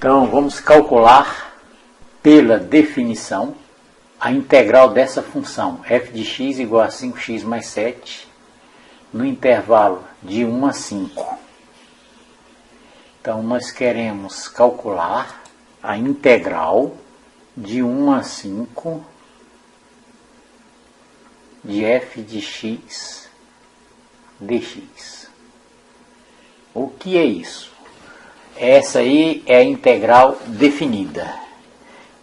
Então, vamos calcular pela definição a integral dessa função f de x igual a 5x mais 7 no intervalo de 1 a 5. Então, nós queremos calcular a integral de 1 a 5 de f de x dx. O que é isso? Essa aí é a integral definida.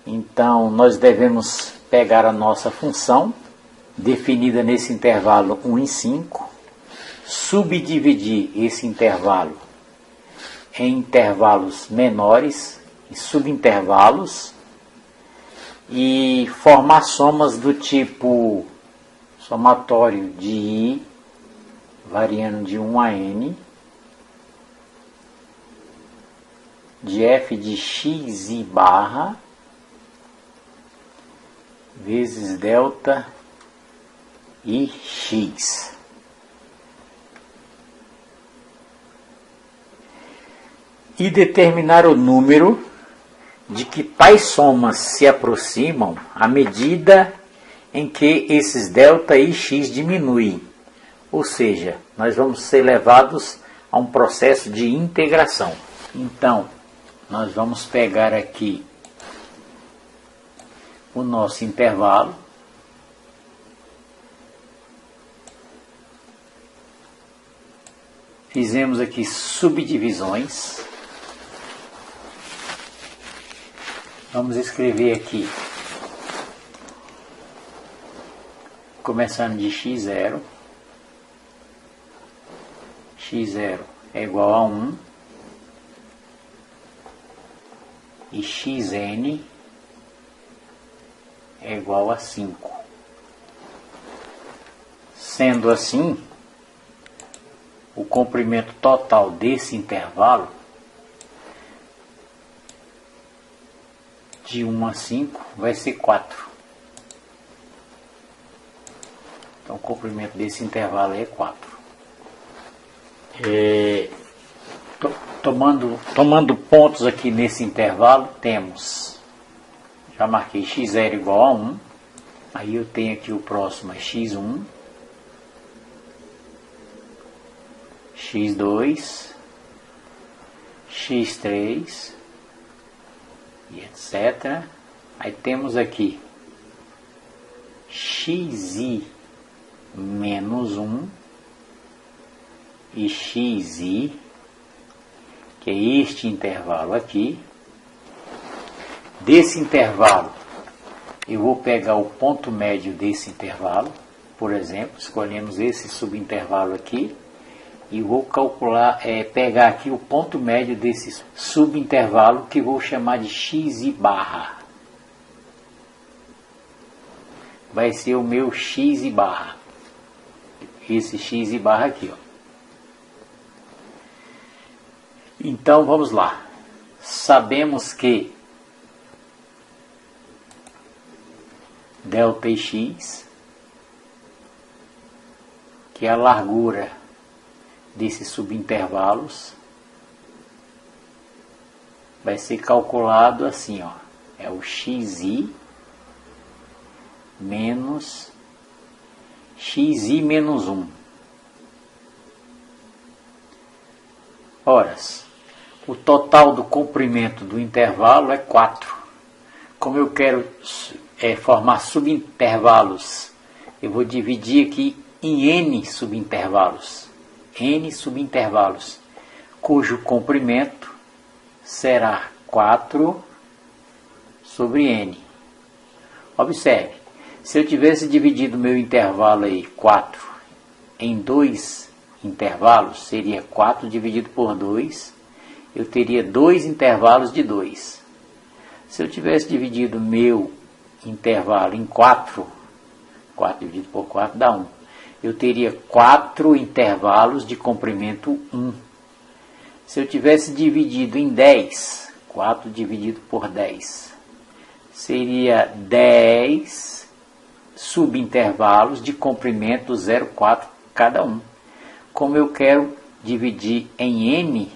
Então, nós devemos pegar a nossa função, definida nesse intervalo 1 em 5, subdividir esse intervalo em intervalos menores e subintervalos e formar somas do tipo somatório de i variando de 1 a n de f de x i barra vezes delta i x. E determinar o número de que tais somas se aproximam à medida em que esses delta e x diminuem. Ou seja, nós vamos ser levados a um processo de integração. Então, nós vamos pegar aqui o nosso intervalo. Fizemos aqui subdivisões. Vamos escrever aqui, começando de x0. x0 é igual a 1 e xn é igual a 5. Sendo assim, o comprimento total desse intervalo de 1 a 5 vai ser 4. Então o comprimento desse intervalo é 4. Tomando pontos aqui nesse intervalo, temos, já marquei x0 igual a 1, aí eu tenho aqui o próximo é x1, x2, x3, e etc. Aí temos aqui xi menos 1 e xi, que é este intervalo aqui. Desse intervalo, eu vou pegar o ponto médio desse intervalo, por exemplo, escolhemos esse subintervalo aqui, e vou calcular, pegar aqui o ponto médio desse subintervalo, que vou chamar de x i barra. Vai ser o meu x i barra. Esse x i barra aqui, ó. Então, vamos lá. Sabemos que delta x, que é a largura desses subintervalos, vai ser calculado assim, ó, é o xi menos 1. Ora, o total do comprimento do intervalo é 4. Como eu quero formar subintervalos, eu vou dividir aqui em n subintervalos, cujo comprimento será 4 sobre n. Observe, se eu tivesse dividido meu intervalo aí 4 em 2 intervalos, seria 4 dividido por 2, eu teria 2 intervalos de 2. Se eu tivesse dividido meu intervalo em 4, 4 dividido por 4 dá 1. Eu teria 4 intervalos de comprimento 1. Se eu tivesse dividido em 10, 4 dividido por 10, seria 10 subintervalos de comprimento 0,4 cada um. Como eu quero dividir em n,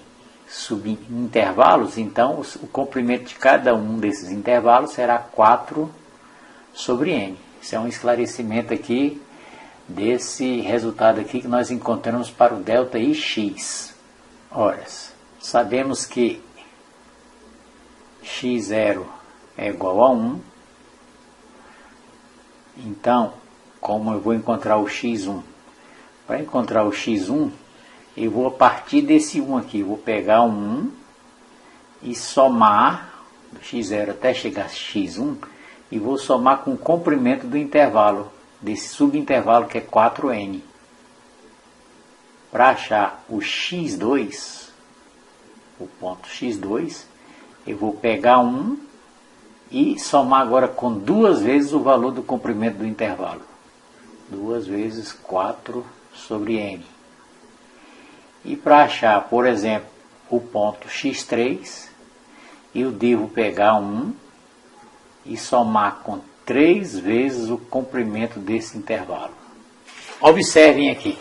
subintervalos, então o comprimento de cada um desses intervalos será 4 sobre n. Isso é um esclarecimento aqui desse resultado aqui que nós encontramos para o delta ix. Ora, sabemos que x0 é igual a 1. Então, como eu vou encontrar o x1? Para encontrar o x1, eu vou a partir desse 1 aqui, vou pegar um 1 e somar do x0 até chegar a x1 e vou somar com o comprimento do intervalo, desse subintervalo que é 4n. Para achar o x2, o ponto x2, eu vou pegar 1 e somar agora com 2 vezes o valor do comprimento do intervalo. 2 vezes 4 sobre n. E para achar, por exemplo, o ponto x3, eu devo pegar 1 e somar com 3 vezes o comprimento desse intervalo. Observem aqui.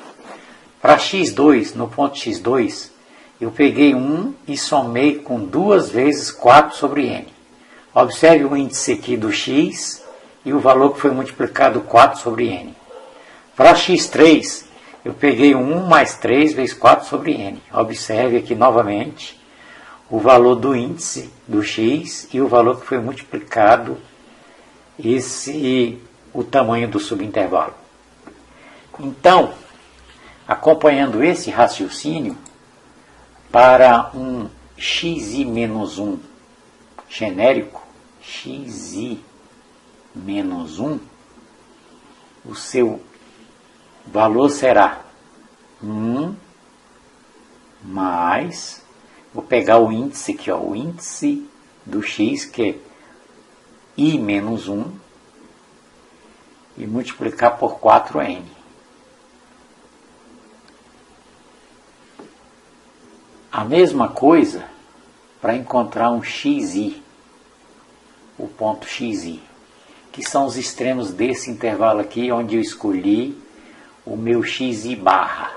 Para x2, no ponto x2, eu peguei 1 e somei com 2 vezes 4 sobre n. Observe o índice aqui do x e o valor que foi multiplicado 4 sobre n. Para x3, eu peguei 1 mais 3 vezes 4 sobre n. Observe aqui novamente o valor do índice do x e o valor que foi multiplicado, o tamanho do subintervalo. Então, acompanhando esse raciocínio, para um xi menos 1 genérico, xi menos 1, o seu valor será 1 mais, vou pegar o índice aqui, ó, o índice do x, que é i menos 1, e multiplicar por 4n. A mesma coisa para encontrar um xi, o ponto xi, que são os extremos desse intervalo aqui, onde eu escolhi o meu xi barra.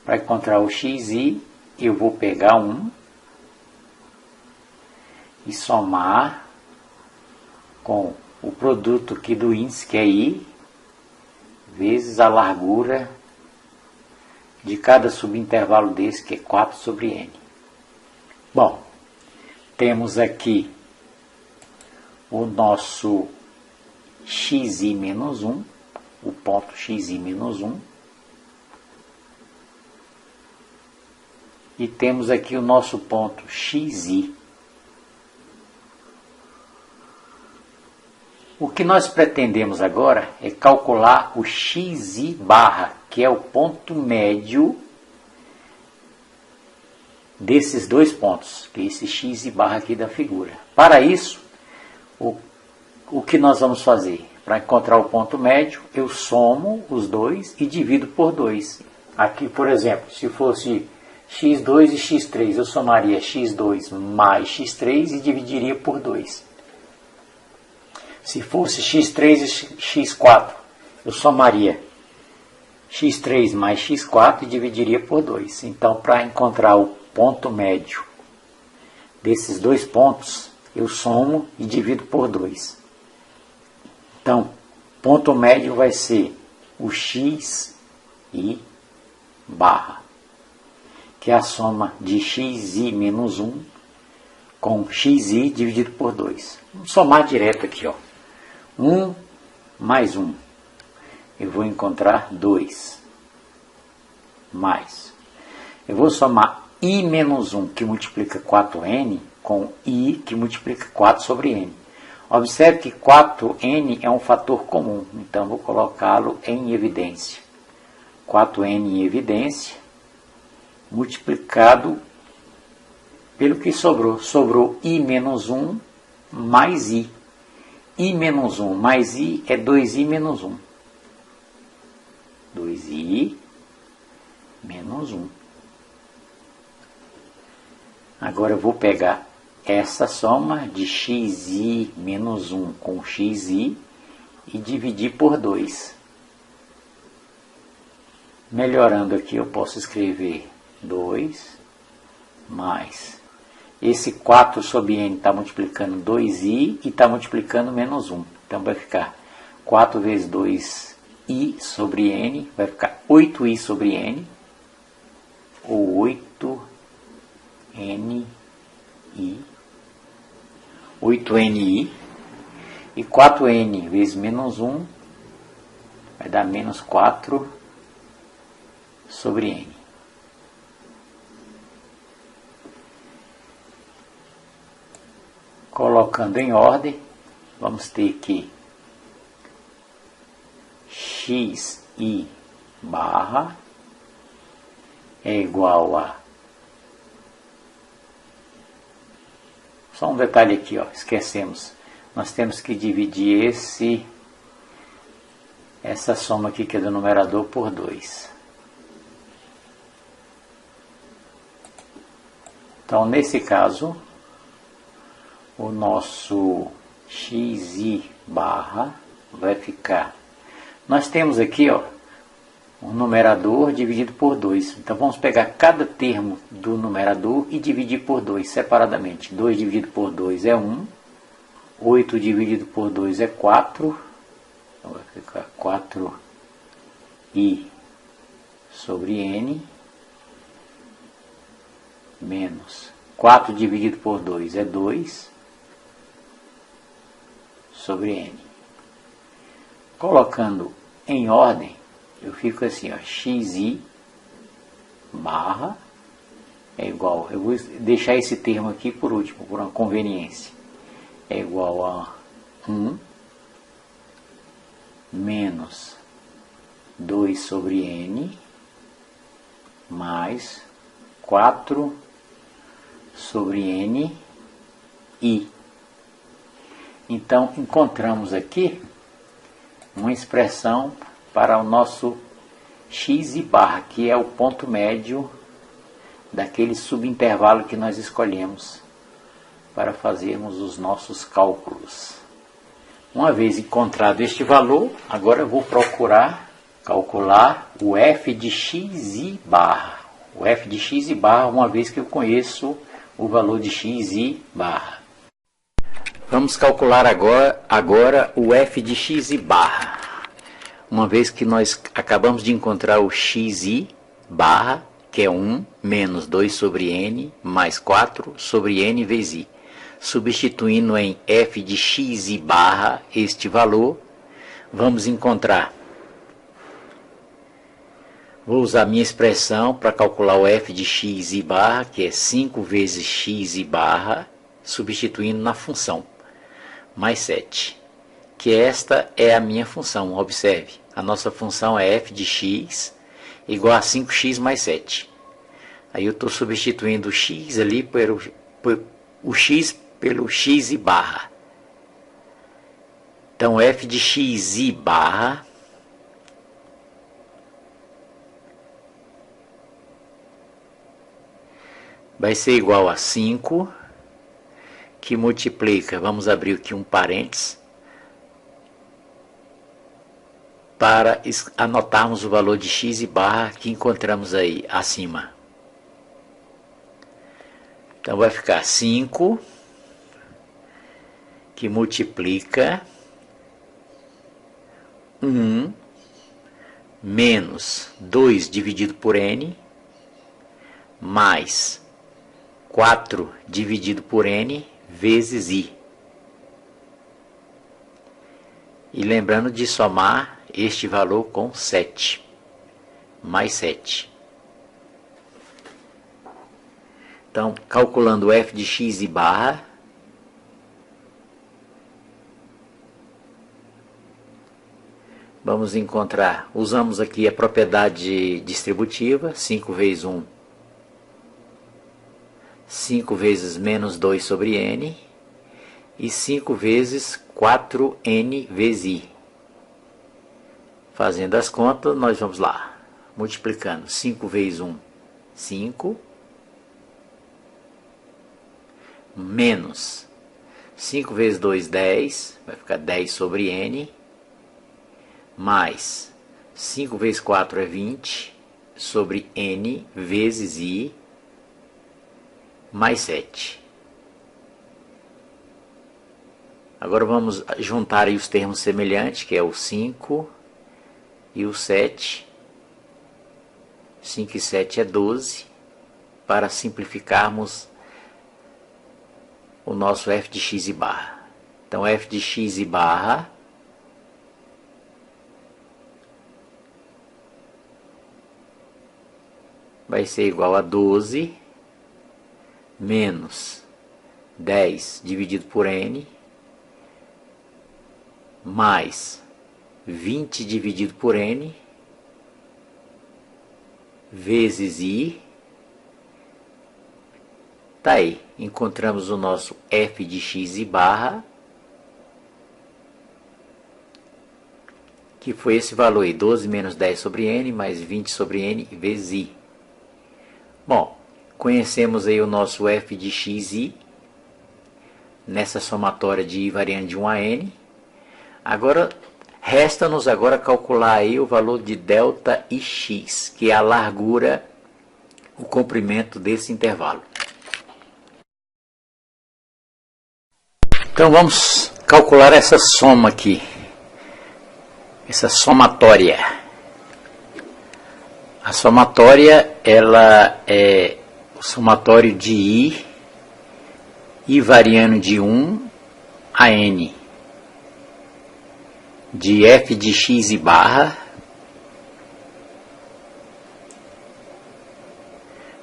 Para encontrar o xi, eu vou pegar 1 e somar com o produto aqui do índice, que é i, vezes a largura de cada subintervalo desse, que é 4 sobre n. Bom, temos aqui o nosso xi menos 1, o ponto xi menos 1, e temos aqui o nosso ponto xi. O que nós pretendemos agora é calcular o xi barra, que é o ponto médio desses dois pontos, que é esse xi barra aqui da figura. Para isso, o que nós vamos fazer? Para encontrar o ponto médio, eu somo os dois e divido por 2. Aqui, por exemplo, se fosse x2 e x3, eu somaria x2 mais x3 e dividiria por 2. Se fosse x3 e x4, eu somaria x3 mais x4 e dividiria por 2. Então, para encontrar o ponto médio desses dois pontos, eu somo e divido por 2. Então, ponto médio vai ser o xi barra, que é a soma de xi menos 1 com xi dividido por 2. Vamos somar direto aqui, ó. 1 mais 1. Eu vou encontrar 2. Mais. Eu vou somar i menos 1, que multiplica 4n, com i, que multiplica 4 sobre n. Observe que 4n é um fator comum, então vou colocá-lo em evidência. 4n em evidência, multiplicado pelo que sobrou. Sobrou i menos 1 mais i. I menos 1 mais i é 2i menos 1. 2i menos 1. Agora eu vou pegar essa soma de xi menos 1 com xi e dividir por 2. Melhorando aqui, eu posso escrever 2 mais. Esse 4 sobre n está multiplicando 2i e está multiplicando menos 1. Então vai ficar 4 vezes 2i sobre n, vai ficar 8i sobre n, ou 8ni, 8ni, e 4n vezes menos 1 vai dar menos 4 sobre n. Colocando em ordem, vamos ter que xi barra é igual a... Só um detalhe aqui, ó, esquecemos. Nós temos que dividir essa soma aqui que é do numerador por 2. Então, nesse caso, o nosso xi barra vai ficar... Nós temos aqui, ó, o numerador dividido por 2. Então, vamos pegar cada termo do numerador e dividir por 2 separadamente. 2 dividido por 2 é 1. 8 dividido por 2 é 4. Então, vai ficar 4i sobre n menos 4 dividido por 2 é 2 sobre n. Colocando em ordem, eu fico assim, ó, xi barra é igual, eu vou deixar esse termo aqui por último, por uma conveniência, é igual a 1 menos 2 sobre n mais 4 sobre n i. Então, encontramos aqui uma expressão para o nosso x barra, que é o ponto médio daquele subintervalo que nós escolhemos para fazermos os nossos cálculos. Uma vez encontrado este valor, agora eu vou procurar calcular o f de x barra. O f de x barra, uma vez que eu conheço o valor de x barra. Vamos calcular agora o f de x barra. Uma vez que nós acabamos de encontrar o x barra, que é 1 menos 2 sobre n mais 4 sobre n vezes i. Substituindo em f de x barra este valor, vamos encontrar. Vou usar minha expressão para calcular o f de x barra, que é 5 vezes x barra, substituindo na função, mais 7. Que esta é a minha função, observe. A nossa função é f de x igual a 5x mais 7. Aí eu estou substituindo o x ali o x pelo x barra. Então, f de x barra vai ser igual a 5, que multiplica, vamos abrir aqui um parênteses, para anotarmos o valor de x barra que encontramos aí acima. Então vai ficar 5, que multiplica 1 menos 2 dividido por n, mais 4 dividido por n vezes i. E lembrando de somar este valor com 7, mais 7. Então, calculando o f de x barra, vamos encontrar, usamos aqui a propriedade distributiva, 5 vezes 1, 5 vezes menos 2 sobre n, e 5 vezes 4n vezes i. Fazendo as contas, nós vamos lá, multiplicando 5 vezes 1, 5, menos 5 vezes 2, 10, vai ficar 10 sobre n, mais 5 vezes 4 é 20, sobre n vezes i, mais 7. Agora vamos juntar aí os termos semelhantes, que é o 5 e o 7. 5 e 7 é 12, para simplificarmos o nosso f de x e barra. Então, f de x e barra vai ser igual a 12 menos 10 dividido por n mais 20 dividido por n vezes i. Tá aí, encontramos o nosso f de x e barra, que foi esse valor aí, 12 menos 10 sobre n mais 20 sobre n vezes i. Bom, conhecemos aí o nosso f de x e i nessa somatória de i variando de 1 a n. Agora, resta-nos agora calcular aí o valor de delta e x, que é a largura, o comprimento desse intervalo. Então vamos calcular essa soma aqui, essa somatória. A somatória, ela é o somatório de i variando de 1 a n, de f de x e barra,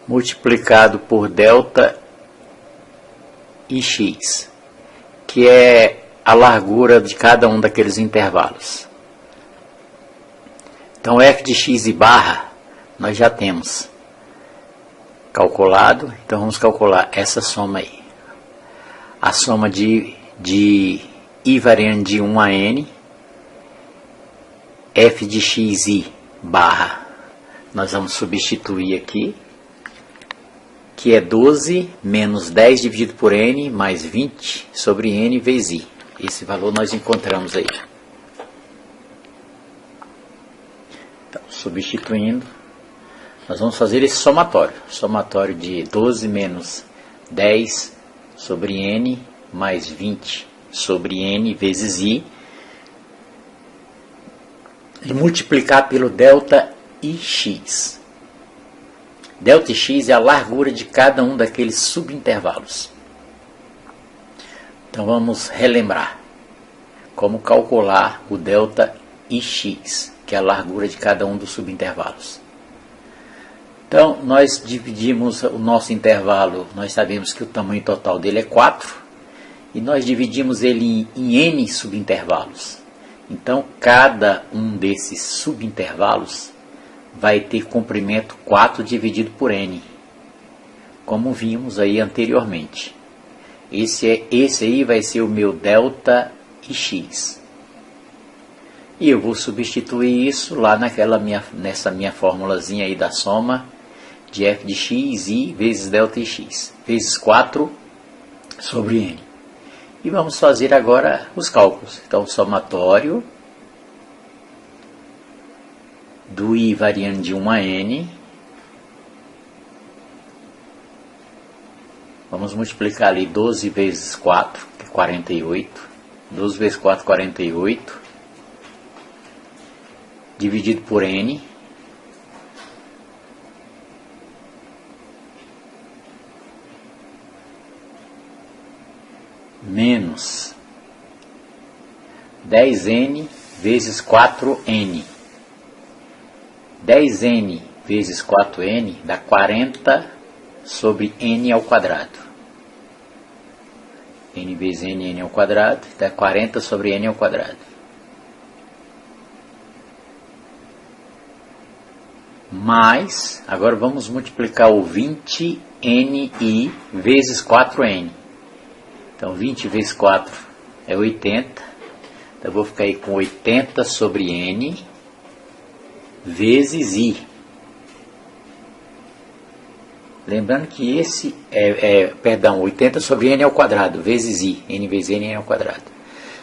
multiplicado por delta e x, que é a largura de cada um daqueles intervalos. Então, f de x e barra, nós já temos calculado. Então, vamos calcular essa soma aí. A soma de i variando de 1 a n, f de x e barra, nós vamos substituir aqui, que é 12 menos 10 dividido por n mais 20 sobre n vezes i. Esse valor nós encontramos aí. Então, substituindo, nós vamos fazer esse somatório. Somatório de 12 menos 10 sobre n mais 20 sobre n vezes i. E multiplicar pelo delta e x. Delta e x é a largura de cada um daqueles subintervalos. Então vamos relembrar como calcular o delta e x, que é a largura de cada um dos subintervalos. Então nós dividimos o nosso intervalo, nós sabemos que o tamanho total dele é 4, e nós dividimos ele em n subintervalos. Então cada um desses subintervalos vai ter comprimento 4 dividido por n, como vimos aí anteriormente. Esse aí vai ser o meu delta e x. E eu vou substituir isso lá nessa minha formulazinha aí da soma de f de x, i vezes delta e x, vezes 4 sobre n. E vamos fazer agora os cálculos. Então, somatório do i variando de 1 a n. Vamos multiplicar ali 12 vezes 4, que é 48. 12 vezes 4, 48. Dividido por n. Menos 10n vezes 4n. 10n vezes 4n dá 40 sobre n ao quadrado. N vezes n ao quadrado dá 40 sobre n ao quadrado. Mais, agora vamos multiplicar o 20ni vezes 4n. Então 20 vezes 4 é 80. Então eu vou ficar aí com 80 sobre n vezes i. Lembrando que esse perdão, 80 sobre n ao quadrado, vezes i. N vezes n ao quadrado.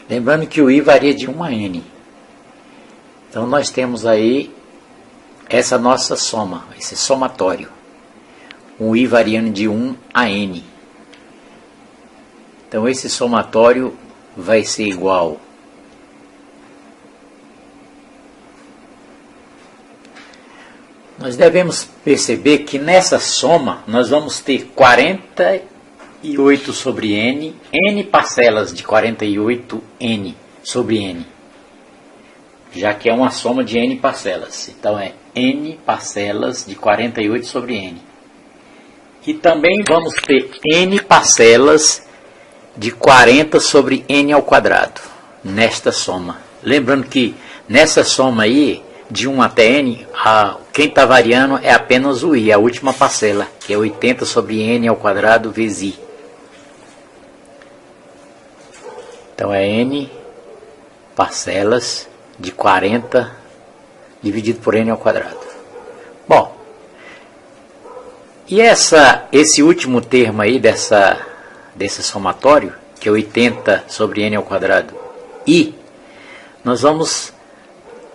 Lembrando que o i varia de 1 a n. Então nós temos aí essa nossa soma, esse somatório. um i variando de 1 a n. Então esse somatório vai ser igual nós devemos perceber que nessa soma nós vamos ter 48 sobre n, n parcelas de 48n sobre n, já que é uma soma de n parcelas. Então é n parcelas de 48 sobre n. E também vamos ter n parcelas de 40 sobre n ao quadrado nesta soma. Lembrando que nessa soma aí, de 1 até n, quem está variando é apenas o i, a última parcela, que é 80 sobre n ao quadrado vezes i. Então é n parcelas de 40 dividido por n ao quadrado. Bom, e esse último termo aí desse somatório, que é 80 sobre n ao quadrado i, nós vamos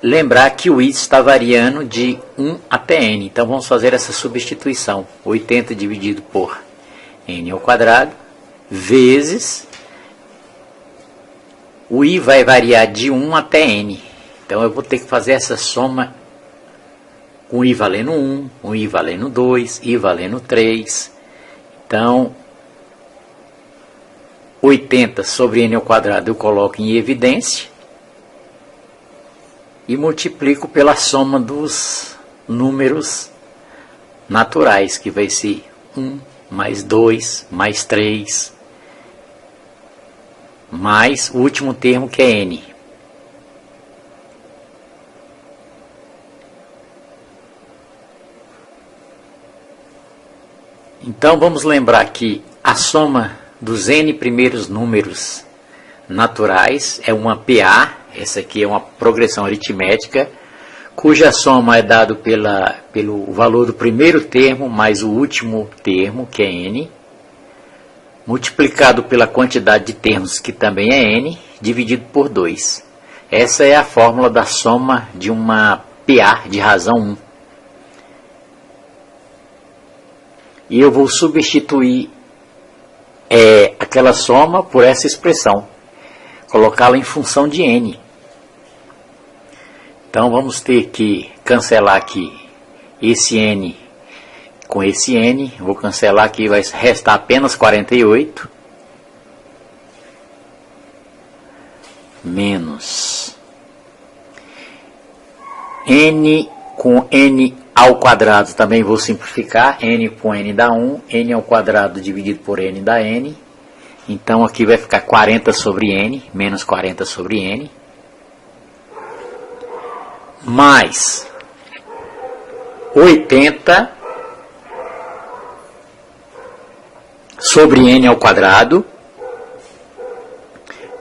lembrar que o i está variando de 1 até n. Então vamos fazer essa substituição. 80 dividido por n ao quadrado vezes o i vai variar de 1 até n. Então eu vou ter que fazer essa soma com i valendo 1, com i valendo 2, i valendo 3. Então 80 sobre n ao quadrado eu coloco em evidência e multiplico pela soma dos números naturais, que vai ser 1 mais 2 mais 3 mais o último termo, que é n. Então vamos lembrar que a soma dos n primeiros números naturais é uma PA. Essa aqui é uma progressão aritmética, cuja soma é dado pelo valor do primeiro termo mais o último termo, que é n, multiplicado pela quantidade de termos, que também é n, dividido por 2. Essa é a fórmula da soma de uma PA de razão 1. E eu vou substituir aquela soma por essa expressão, colocá-la em função de n. Então vamos ter que cancelar aqui esse n com esse n. Vou cancelar aqui, vai restar apenas 48 menos n com n ao quadrado. Também vou simplificar. N com n dá 1, n ao quadrado dividido por n dá n. Então aqui vai ficar 40 sobre n, menos 40 sobre n, mais 80 sobre n ao quadrado,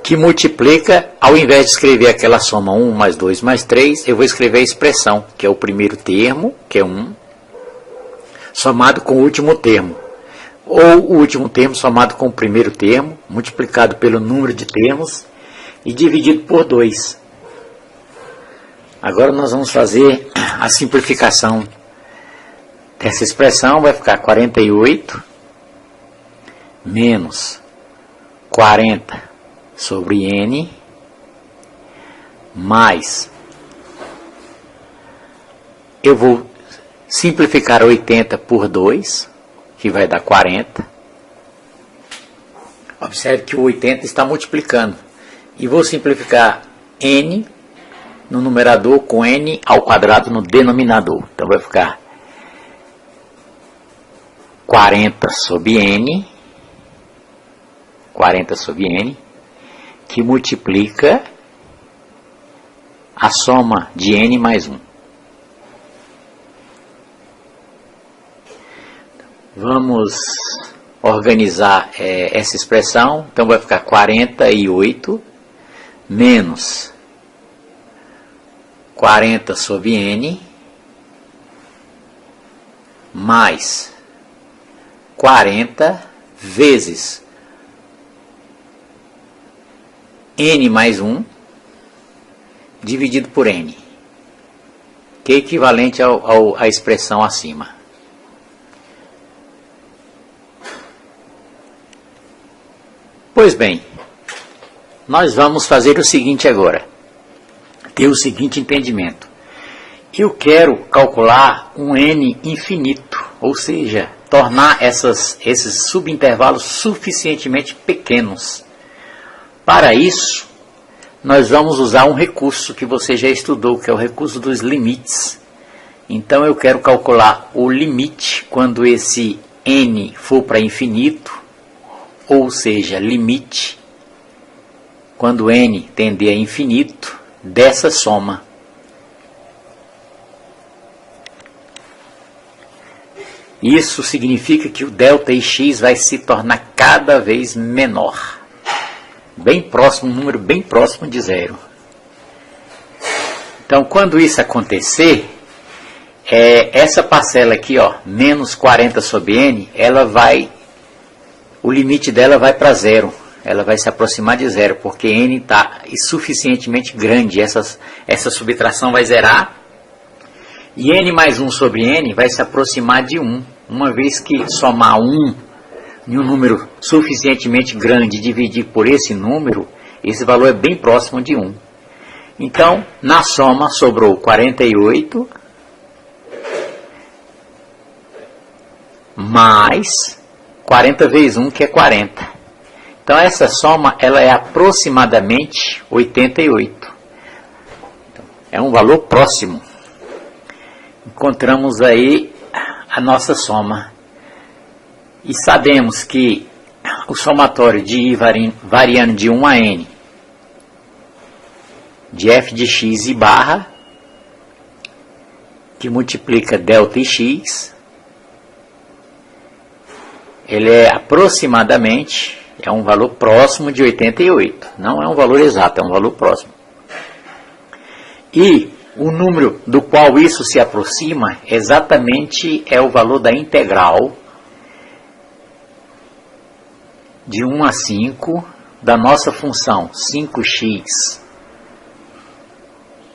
que multiplica, ao invés de escrever aquela soma 1 mais 2 mais 3, eu vou escrever a expressão, que é o primeiro termo, que é 1, somado com o último termo, ou o último termo somado com o primeiro termo, multiplicado pelo número de termos e dividido por 2. Agora nós vamos fazer a simplificação dessa expressão. Vai ficar 48 menos 40 sobre n mais, eu vou simplificar 80 por 2, que vai dar 40. Observe que o 80 está multiplicando. E vou simplificar n no numerador com n ao quadrado no denominador. Então vai ficar 40 sobre n, que multiplica a soma de n mais 1. Vamos organizar essa expressão. Então vai ficar 48 menos 40 sobre n mais 40 vezes n mais 1 dividido por n, que é equivalente à expressão acima. Pois bem, nós vamos fazer o seguinte agora, ter o seguinte entendimento. Eu quero calcular um n infinito, ou seja, tornar esses subintervalos suficientemente pequenos. Para isso, nós vamos usar um recurso que você já estudou, que é o recurso dos limites. Então eu quero calcular o limite quando esse n for para infinito, ou seja, limite quando n tender a infinito dessa soma. Isso significa que o delta x vai se tornar cada vez menor. Bem próximo, um número bem próximo de zero. Então, quando isso acontecer, essa parcela aqui, ó, menos 40 sobre n, o limite dela vai para zero. Ela vai se aproximar de zero, porque n está suficientemente grande. Essa subtração vai zerar. E n mais 1 sobre n vai se aproximar de 1. Uma vez que somar 1 em um número suficientemente grande e dividir por esse número, esse valor é bem próximo de 1. Então, na soma sobrou 48 mais 40 vezes 1, que é 40. Então, essa soma ela é aproximadamente 88. É um valor próximo. Encontramos aí a nossa soma. E sabemos que o somatório de i variando de 1 a n, de f de x e barra, que multiplica delta e x, ele é aproximadamente, é um valor próximo de 88. Não é um valor exato, é um valor próximo. E o número do qual isso se aproxima exatamente é o valor da integral de 1 a 5 da nossa função 5x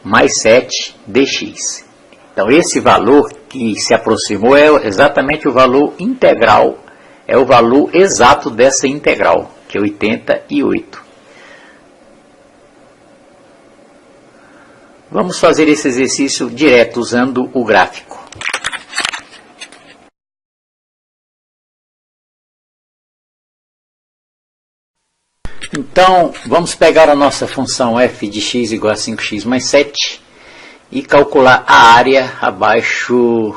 mais 7 dx. Então, esse valor que se aproximou é exatamente o valor integral, é o valor exato dessa integral, que é 88. Vamos fazer esse exercício direto usando o gráfico. Então, vamos pegar a nossa função f de x igual a 5x mais 7 e calcular a área abaixo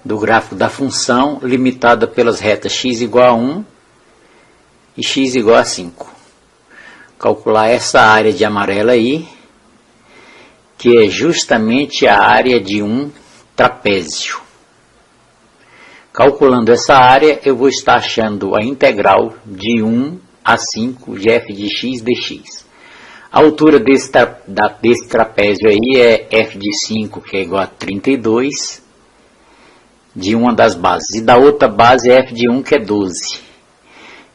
do gráfico da função, limitada pelas retas x igual a 1 e x igual a 5. Calcular essa área de amarelo aí, que é justamente a área de um trapézio. Calculando essa área, eu vou estar achando a integral de 1 a 5 de f de x dx. A altura desse trapézio aí é f de 5, que é igual a 32, de uma das bases. E da outra base é f de 1, que é 12.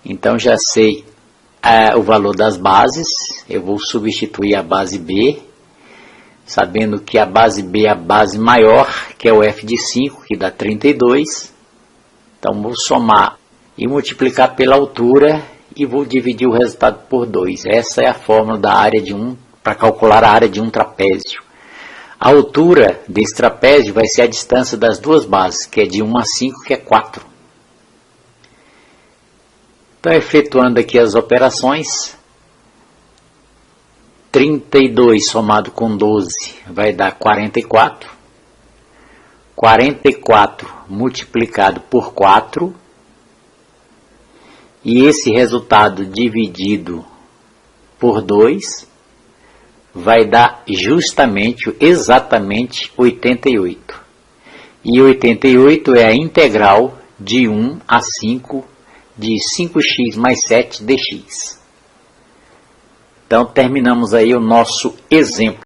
Então, já sei o valor das bases. Eu vou substituir a base b, sabendo que a base b é a base maior, que é o f de 5, que dá 32. Então, vou somar e multiplicar pela altura e vou dividir o resultado por 2. Essa é a fórmula da área de para calcular a área de um trapézio. A altura desse trapézio vai ser a distância das duas bases, que é de 1 a 5, que é 4. Então, efetuando aqui as operações, 32 somado com 12 vai dar 44. 44 multiplicado por 4. E esse resultado dividido por 2 vai dar justamente, exatamente 88. E 88 é a integral de 1 a 5 de 5x mais 7 dx. Então, terminamos aí o nosso exemplo.